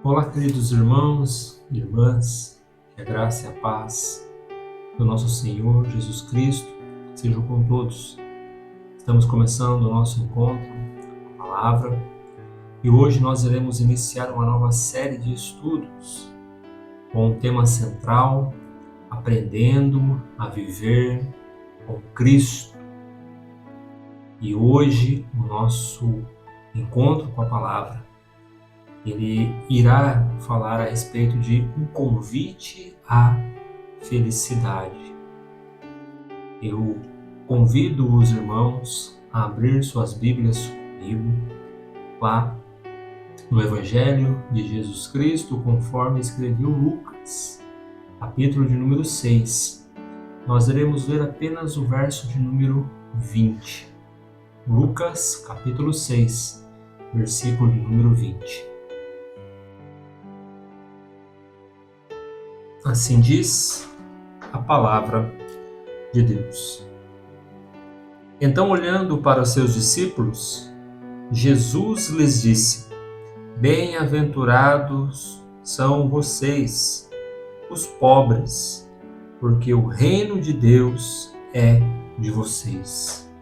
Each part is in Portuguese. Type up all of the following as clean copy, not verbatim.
Olá, queridos irmãos e irmãs, que a graça e a paz do nosso Senhor Jesus Cristo sejam com todos. Estamos começando o nosso encontro com a Palavra e hoje nós iremos iniciar uma nova série de estudos com o tema central: Aprendendo a Viver com Cristo. E hoje o nosso encontro com a Palavra ele irá falar a respeito de um convite à felicidade. Eu convido os irmãos a abrir suas Bíblias comigo lá no Evangelho de Jesus Cristo, conforme escreveu Lucas, capítulo de número 6. Nós iremos ler apenas o verso de número 20. Lucas, capítulo 6, versículo de número 20. Assim diz a palavra de Deus. Então, olhando para os seus discípulos, Jesus lhes disse: Bem-aventurados são vocês, os pobres, porque o reino de Deus é de vocês.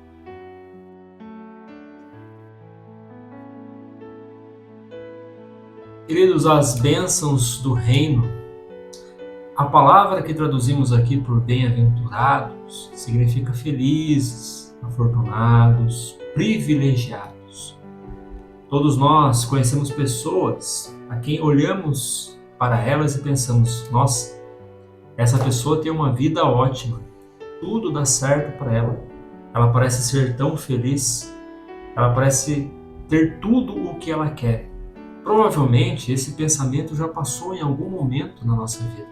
Queridos, as bênçãos do reino, a palavra que traduzimos aqui por bem-aventurados significa felizes, afortunados, privilegiados. Todos nós conhecemos pessoas a quem olhamos para elas e pensamos: nossa, essa pessoa tem uma vida ótima, tudo dá certo para ela. Ela parece ser tão feliz, ela parece ter tudo o que ela quer. Provavelmente esse pensamento já passou em algum momento na nossa vida.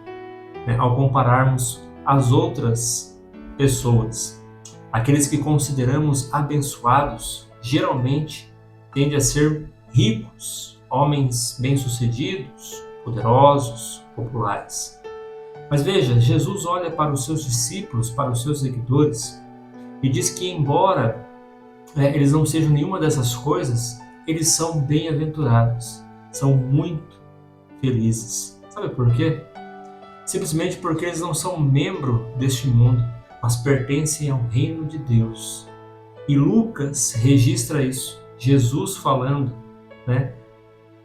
Ao compararmos as outras pessoas, aqueles que consideramos abençoados geralmente tendem a ser ricos, homens bem-sucedidos, poderosos, populares. Mas veja, Jesus olha para os seus discípulos, para os seus seguidores e diz que embora eles não sejam nenhuma dessas coisas, eles são bem-aventurados, são muito felizes. Sabe por quê? Simplesmente porque eles não são membro deste mundo, mas pertencem ao reino de Deus. E Lucas registra isso, Jesus falando,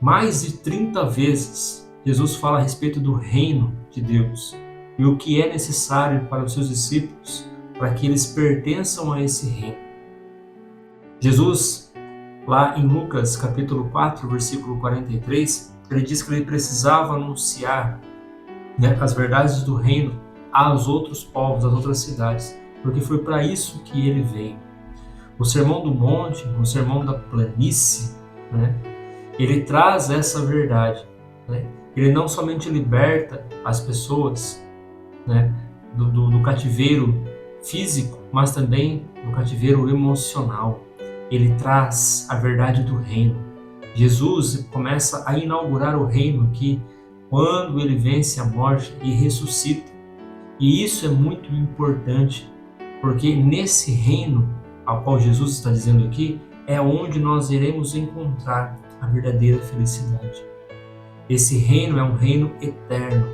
mais de 30 vezes, Jesus fala a respeito do reino de Deus e o que é necessário para os seus discípulos para que eles pertençam a esse reino. Jesus, lá em Lucas capítulo 4, versículo 43, ele diz que ele precisava anunciar as verdades do reino aos outros povos, às outras cidades, porque foi para isso que ele veio. O Sermão do Monte, o Sermão da Planície, ele traz essa verdade. Ele não somente liberta as pessoas do cativeiro físico, mas também do cativeiro emocional. Ele traz a verdade do reino. Jesus começa a inaugurar o reino aqui, quando ele vence a morte e ressuscita. E isso é muito importante, porque nesse reino ao qual Jesus está dizendo aqui, é onde nós iremos encontrar a verdadeira felicidade. Esse reino é um reino eterno,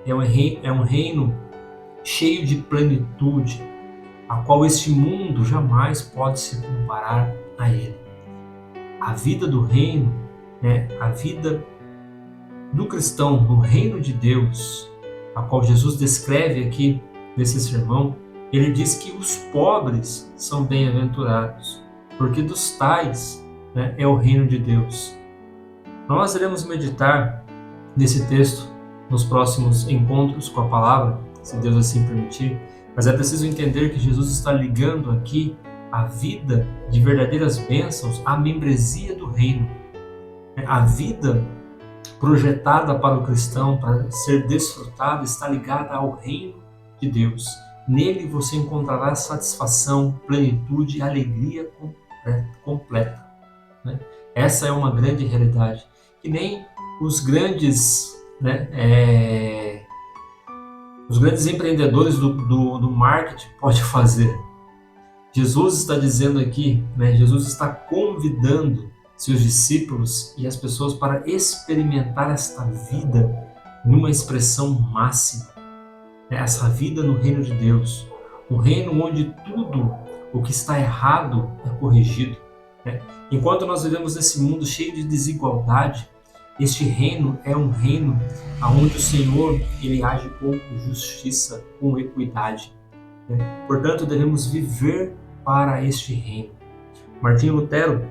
é um reino cheio de plenitude, a qual este mundo jamais pode se comparar a ele. A vida do reino, a vida do cristão no reino de Deus, a qual Jesus descreve aqui nesse sermão, ele diz que os pobres são bem-aventurados, porque dos tais é o reino de Deus. Nós iremos meditar nesse texto nos próximos encontros com a palavra, se Deus assim permitir, mas é preciso entender que Jesus está ligando aqui a vida de verdadeiras bênçãos à membresia do reino. A vida projetada para o cristão, para ser desfrutada, está ligada ao reino de Deus. Nele você encontrará satisfação, plenitude e alegria completa. Essa é uma grande realidade, que nem os grandes empreendedores do marketing podem fazer. Jesus está dizendo aqui, Jesus está convidando seus discípulos e as pessoas para experimentar esta vida numa expressão máxima, né? Essa vida no reino de Deus, um reino onde tudo o que está errado é corrigido, né? Enquanto nós vivemos nesse mundo cheio de desigualdade, este reino é um reino onde o Senhor ele age com justiça, com equidade, né? Portanto, devemos viver para este reino. Martinho Lutero,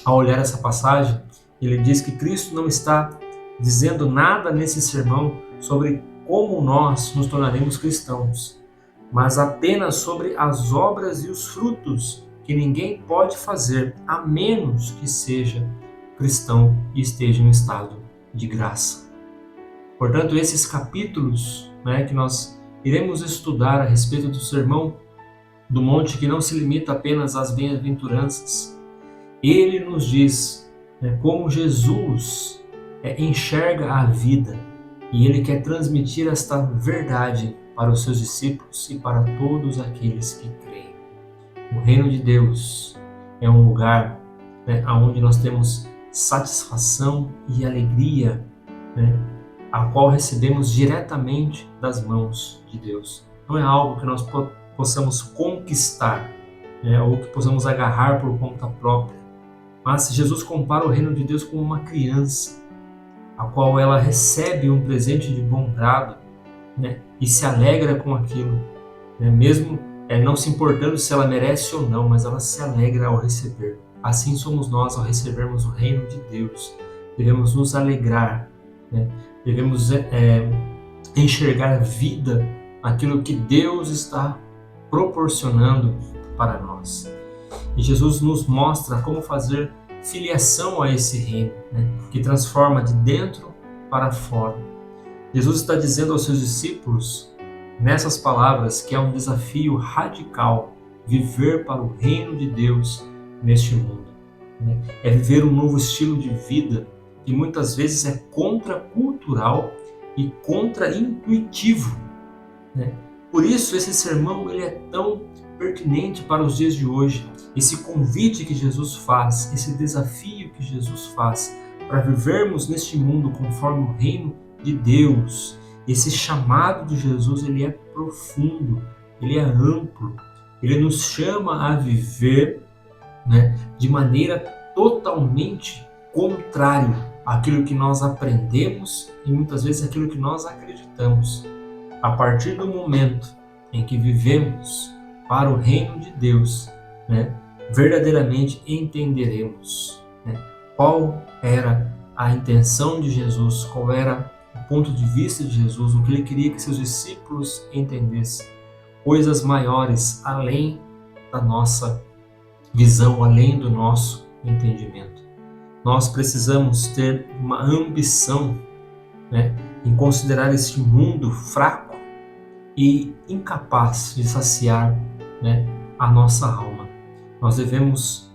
ao olhar essa passagem, ele diz que Cristo não está dizendo nada nesse sermão sobre como nós nos tornaremos cristãos, mas apenas sobre as obras e os frutos que ninguém pode fazer a menos que seja cristão e esteja em estado de graça. Portanto, esses capítulos, né, que nós iremos estudar a respeito do Sermão do Monte, que não se limita apenas às bem-aventuranças, ele nos diz, né, como Jesus enxerga a vida e ele quer transmitir esta verdade para os seus discípulos e para todos aqueles que creem. O reino de Deus é um lugar, né, onde nós temos satisfação e alegria, né, a qual recebemos diretamente das mãos de Deus. Não é algo que nós possamos conquistar, né, ou que possamos agarrar por conta própria. Mas Jesus compara o reino de Deus com uma criança, a qual ela recebe um presente de bom grado, né, e se alegra com aquilo, né, mesmo não se importando se ela merece ou não, mas ela se alegra ao receber. Assim somos nós ao recebermos o reino de Deus. Devemos nos alegrar, né, devemos enxergar vida naquilo que Deus está proporcionando para nós. E Jesus nos mostra como fazer filiação a esse reino, né, que transforma de dentro para fora. Jesus está dizendo aos seus discípulos, nessas palavras, que é um desafio radical viver para o reino de Deus neste mundo, né? É viver um novo estilo de vida que muitas vezes é contracultural e contraintuitivo, né? Por isso esse sermão ele é tão pertinente para os dias de hoje. Esse convite que Jesus faz, esse desafio que Jesus faz para vivermos neste mundo conforme o reino de Deus, esse chamado de Jesus ele é profundo, ele é amplo, ele nos chama a viver, né, de maneira totalmente contrária àquilo que nós aprendemos e muitas vezes aquilo que nós acreditamos. A partir do momento em que vivemos para o reino de Deus, né, verdadeiramente entenderemos, né, qual era a intenção de Jesus, qual era o ponto de vista de Jesus, o que ele queria que seus discípulos entendessem. Coisas maiores além da nossa visão, além do nosso entendimento. Nós precisamos ter uma ambição, né, em considerar este mundo fraco e incapaz de saciar, né, a nossa alma. Nós devemos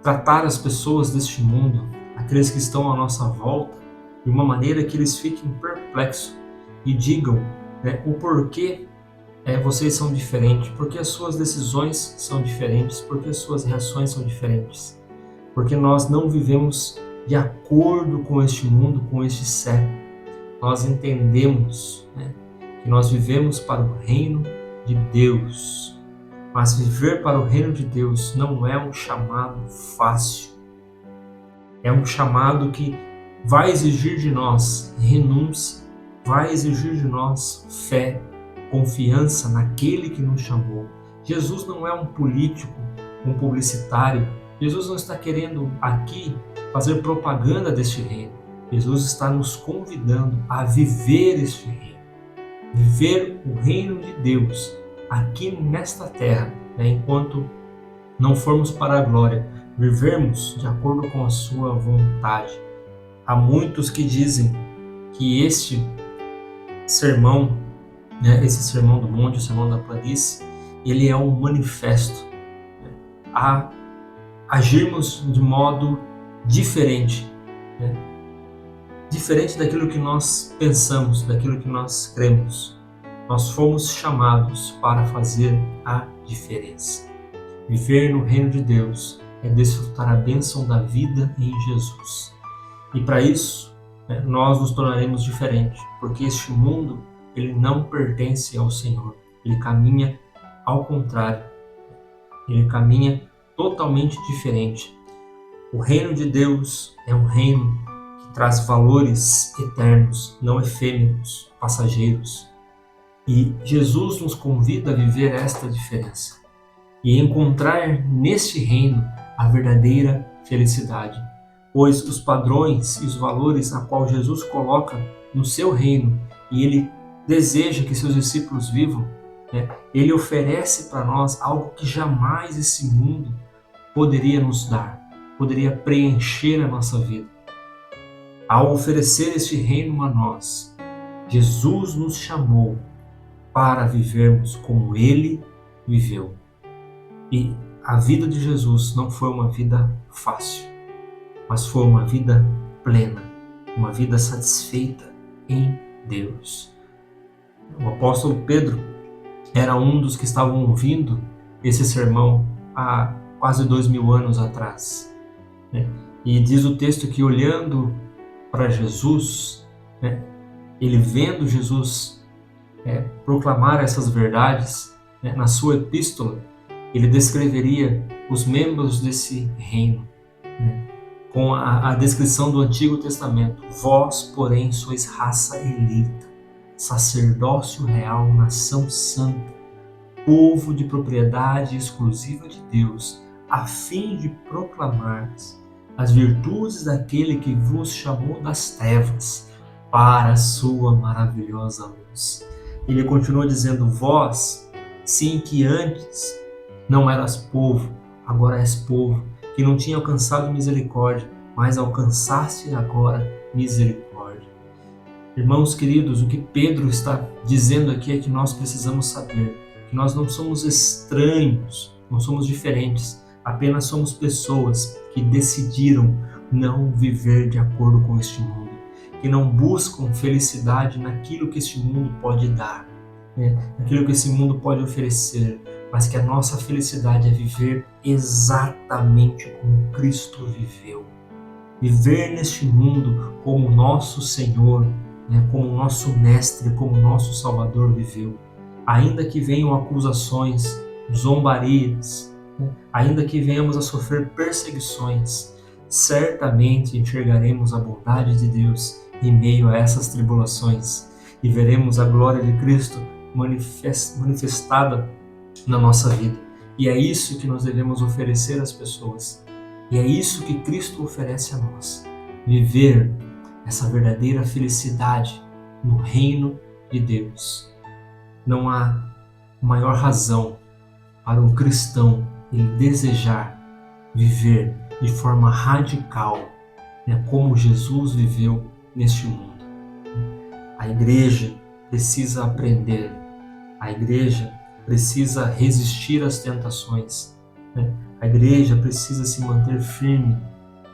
tratar as pessoas deste mundo, aqueles que estão à nossa volta, de uma maneira que eles fiquem perplexos e digam, né, o porquê vocês são diferentes, porque as suas decisões são diferentes, porque as suas reações são diferentes, porque nós não vivemos de acordo com este mundo, com este século. Nós entendemos, né, que nós vivemos para o reino de Deus, mas viver para o reino de Deus não é um chamado fácil, é um chamado que vai exigir de nós renúncia, vai exigir de nós fé, confiança naquele que nos chamou. Jesus não é um político, um publicitário. Jesus não está querendo aqui fazer propaganda deste reino. Jesus está nos convidando a viver este reino, viver o reino de Deus aqui nesta terra, né, enquanto não formos para a glória, vivermos de acordo com a sua vontade. Há muitos que dizem que este sermão, né, esse sermão do monte, o sermão da planície, ele é um manifesto, né, a agirmos de modo diferente, né, diferente daquilo que nós pensamos, daquilo que nós cremos. Nós fomos chamados para fazer a diferença. Viver no reino de Deus é desfrutar a bênção da vida em Jesus. E para isso, nós nos tornaremos diferentes, porque este mundo ele não pertence ao Senhor. Ele caminha ao contrário. Ele caminha totalmente diferente. O reino de Deus é um reino que traz valores eternos, não efêmeros, passageiros. E Jesus nos convida a viver esta diferença e encontrar neste reino a verdadeira felicidade, pois os padrões e os valores a qual Jesus coloca no seu reino e ele deseja que seus discípulos vivam, ele oferece para nós algo que jamais esse mundo poderia nos dar, poderia preencher a nossa vida. Ao oferecer este reino a nós, Jesus nos chamou para vivermos como Ele viveu. E a vida de Jesus não foi uma vida fácil, mas foi uma vida plena, uma vida satisfeita em Deus. O apóstolo Pedro era um dos que estavam ouvindo esse sermão há quase 2000 anos atrás. E diz o texto que olhando para Jesus, ele vendo Jesus proclamar essas verdades, na sua epístola, ele descreveria os membros desse reino, com a descrição do Antigo Testamento. Vós, porém, sois raça eleita, sacerdócio real, nação santa, povo de propriedade exclusiva de Deus, a fim de proclamar as virtudes daquele que vos chamou das trevas para a sua maravilhosa luz. Ele continua dizendo: vós, sim, que antes não eras povo, agora és povo, que não tinha alcançado misericórdia, mas alcançaste agora misericórdia. Irmãos queridos, o que Pedro está dizendo aqui é que nós precisamos saber que nós não somos estranhos, não somos diferentes, apenas somos pessoas que decidiram não viver de acordo com este mundo, que não buscam felicidade naquilo que este mundo pode dar, naquilo que esse mundo pode oferecer, mas que a nossa felicidade é viver exatamente como Cristo viveu. Viver neste mundo como nosso Senhor, como nosso Mestre, como nosso Salvador viveu. Ainda que venham acusações, zombarias, ainda que venhamos a sofrer perseguições, certamente enxergaremos a bondade de Deus em meio a essas tribulações e veremos a glória de Cristo manifestada na nossa vida. E é isso que nós devemos oferecer às pessoas. E é isso que Cristo oferece a nós. Viver essa verdadeira felicidade no reino de Deus. Não há maior razão para um cristão ele desejar viver de forma radical, como Jesus viveu neste mundo. A igreja precisa aprender, a igreja precisa resistir às tentações, a igreja precisa se manter firme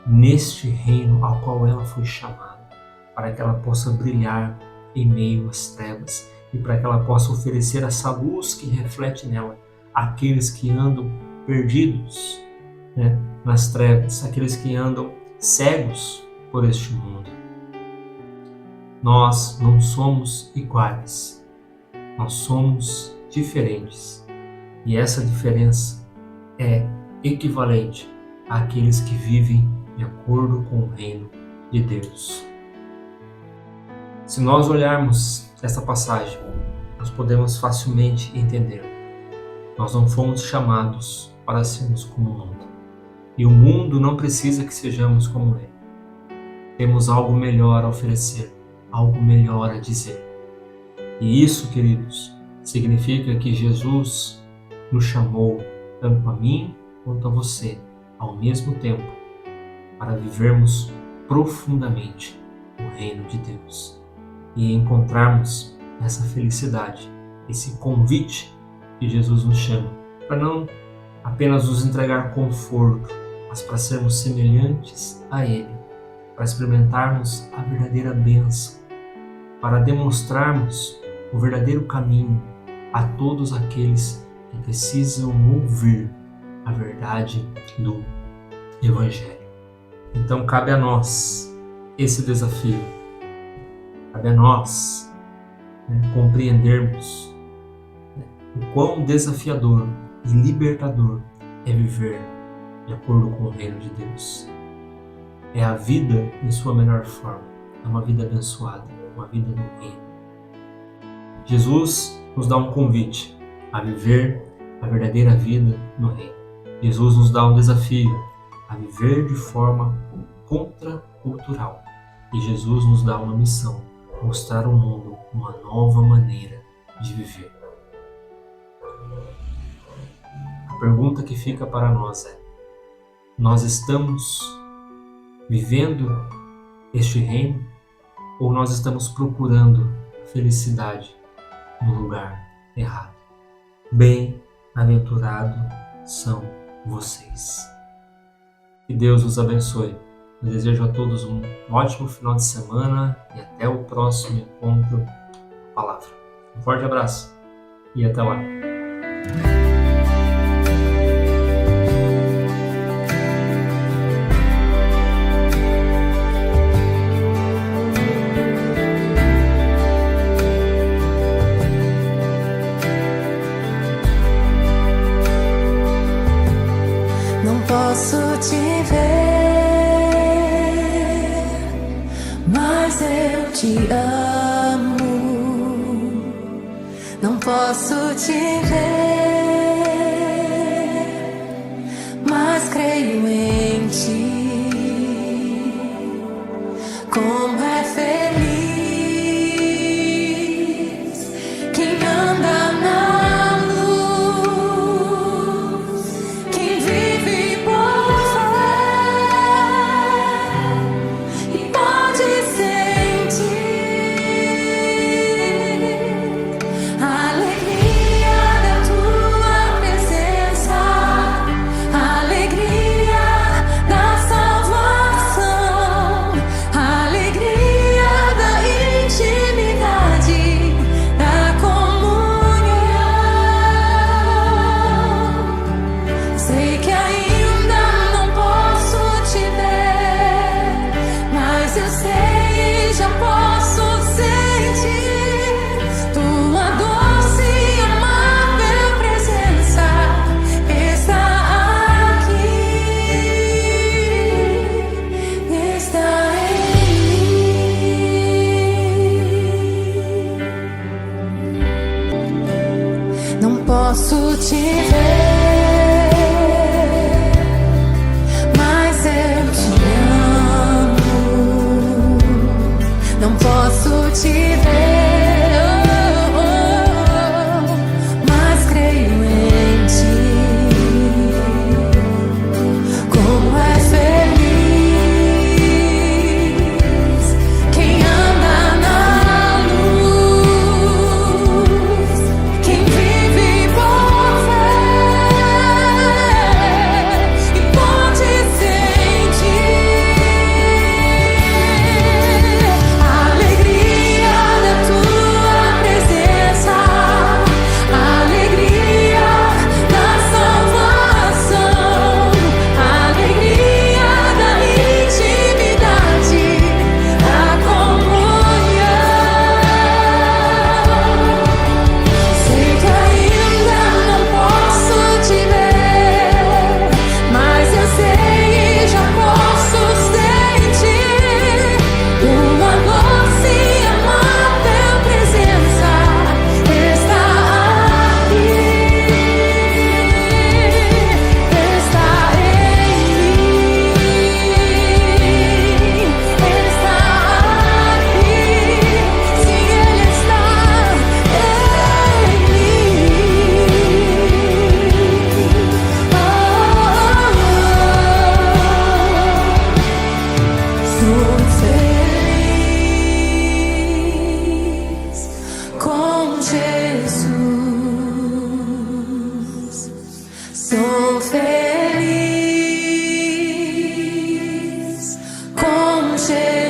neste reino ao qual ela foi chamada, para que ela possa brilhar em meio às trevas e para que ela possa oferecer essa luz que reflete nela àqueles que andam perdidos nas trevas, aqueles que andam cegos por este mundo. Nós não somos iguais, nós somos diferentes e essa diferença é equivalente àqueles que vivem de acordo com o reino de Deus. Se nós olharmos essa passagem, nós podemos facilmente entender. Nós não fomos chamados para sermos como o mundo. E o mundo não precisa que sejamos como ele. Temos algo melhor a oferecer, algo melhor a dizer. E isso, queridos, significa que Jesus nos chamou, tanto a mim quanto a você, ao mesmo tempo, para vivermos profundamente o reino de Deus e encontrarmos essa felicidade, esse convite que Jesus nos chama, para não apenas nos entregar conforto, mas para sermos semelhantes a Ele, para experimentarmos a verdadeira bênção, para demonstrarmos o verdadeiro caminho a todos aqueles que precisam ouvir a verdade do Evangelho. Então cabe a nós esse desafio, cabe a nós compreendermos o quão desafiador e libertador é viver de acordo com o reino de Deus. É a vida em sua melhor forma, é uma vida abençoada, uma vida no reino. Jesus nos dá um convite a viver a verdadeira vida no reino. Jesus nos dá um desafio a viver de forma contracultural. E Jesus nos dá uma missão, mostrar ao mundo uma nova maneira de viver. A pergunta que fica para nós é: nós estamos vivendo este reino ou nós estamos procurando felicidade no lugar errado? Bem-aventurado são vocês. Que Deus os abençoe. Eu desejo a todos um ótimo final de semana e até o próximo encontro com a palavra. Um forte abraço e até lá. Não posso te ver, mas eu te amo. Não posso te ver, mas creio em ti. Como é feliz quem anda na luz, quem vive por fé e pode sentir a alegria da tua presença, a alegria da salvação, a alegria da intimidade, da comunhão. Sei que ainda não posso te ver, mas eu sei e já posso sentir tua doce e amável presença está aqui, está em mim. Não posso te ver, mas eu te amo. Não posso te ver, mas creio em ti. Como é feliz quem anda na luz, quem vive por fé e pode sentir a alegria da tua presença, a alegria da salvação, a alegria da intimidade, da comunhão. Sei que ainda não posso te ver, mas eu sei e já posso sentir uma doce e amável presença está aqui, está em mim, está aqui, sim, Ele está em mim. Sou feliz com Jesus. Sou feliz com Jesus.